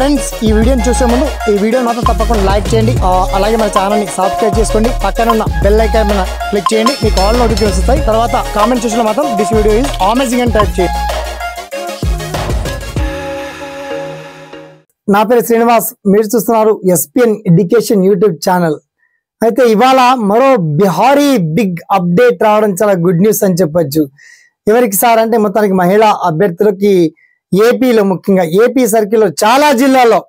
Friends ఈ వీడియోని చూసే ముందు ఈ వీడియోని మాత్రం తప్పకుండా లైక్ చేయండి, అలాగే మన ఛానల్ని సబ్స్క్రైబ్ చేసుకోండి, పక్కన ఉన్న బెల్ ఐకాన్ మీద క్లిక్ చేయండి, మీకు ఆల్ నోటిఫికేషన్స్ వస్తాయి. తర్వాత కామెంట్ సెక్షన్లో మాత్రం దిస్ వీడియో ఈజ్ అమేజింగ్ అని టైప్ చేయండి. నా పేరు శ్రీనివాస్, మీరు చూస్తున్నారు ఎస్పిఎన్ ఎడ్యుకేషన్ యూట్యూబ్ ఛానల్. అయితే ఇవాళ మరో బిహారీ బిగ్ అప్డేట్ రావడం చాలా గుడ్ న్యూస్ అని చెప్పొచ్చు. ఎవరికి సార్ అంటే మొత్తానికి మహిళా అభ్యర్థులకి ఏపీలో, ముఖ్యంగా ఏపీ సర్కిల్లో చాలా జిల్లాల్లో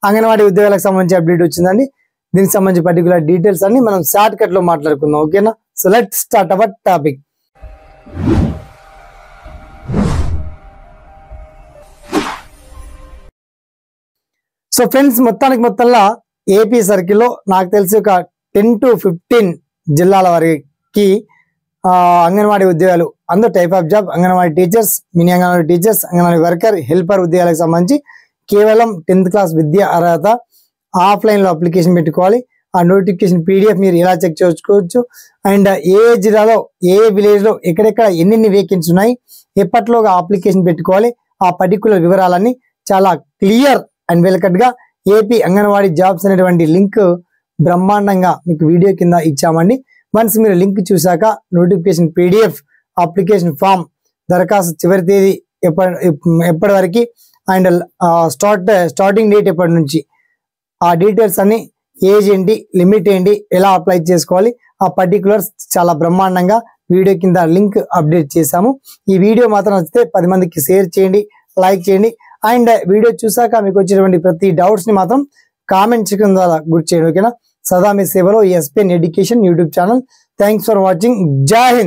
అంగన్వాడీ ఉద్యోగాలకు సంబంధించి అప్డేట్ వచ్చిందండి. దీనికి సంబంధించి పర్టికులర్ డీటెయిల్స్ అన్ని మనం షార్ట్ కట్ లో మాట్లాడుకుందాం, ఓకేనా? So let's start our topic. So friends, మొత్తంలో ఏపీ సర్కిల్లో నాకు తెలిసి ఒక 10 to 15 జిల్లాల వరకు అంగన్వాడీ ఉద్యోగాలు, అందరూ type of job, anganwadi teachers, mini anganwadi teachers, anganwadi worker, helper ఉద్యోగాలకు సంబంధించి కేవలం 10th క్లాస్ విద్య అర్హత, ఆఫ్లైన్లో అప్లికేషన్ పెట్టుకోవాలి. ఆ నోటిఫికేషన్ PDF మీరు ఎలా చెక్ చేసుకోవచ్చు, అండ్ ఏ జిల్లాలో, ఏ విలేజ్లో, ఎక్కడెక్కడ ఎన్ని వేకెన్సీ ఉన్నాయి, ఎప్పట్లోగా అప్లికేషన్ పెట్టుకోవాలి, ఆ పర్టికులర్ వివరాలన్నీ చాలా క్లియర్ అండ్ వెల్ కట్ గా ఏపీ అంగన్వాడీ జాబ్స్ అనేటువంటి లింక్ బ్రహ్మాండంగా మీకు వీడియో కింద ఇచ్చామండి. వన్స్ మీరు లింక్ చూసాక నోటిఫికేషన్ PDF, అప్లికేషన్ ఫామ్, దరఖాస్తు చివరి తేదీ ఎప్పటి వరకు, అండ్ స్టార్టింగ్ డేట్ ఎప్పటి నుంచి, ఆ డీటెయిల్స్ అన్ని, ఏజ్ ఏంటి, లిమిట్ ఏంటి, ఎలా అప్లై చేసుకోవాలి, ఆ పర్టికులర్స్ చాలా బ్రహ్మాండంగా వీడియో కింద లింక్ అప్డేట్ చేశాము. ఈ వీడియో మాత్రం నచ్చితే 10 మందికి షేర్ చేయండి, లైక్ చేయండి, అండ్ వీడియో చూసాక మీకు వచ్చినటువంటి ప్రతి డౌట్స్ ని మాత్రం కామెంట్ సెక్షన్ ద్వారా గుర్తు చేయండి, ఓకేనా? సదా మీ సేవలో SPN education YouTube channel. Thanks for watching. జై హింద్.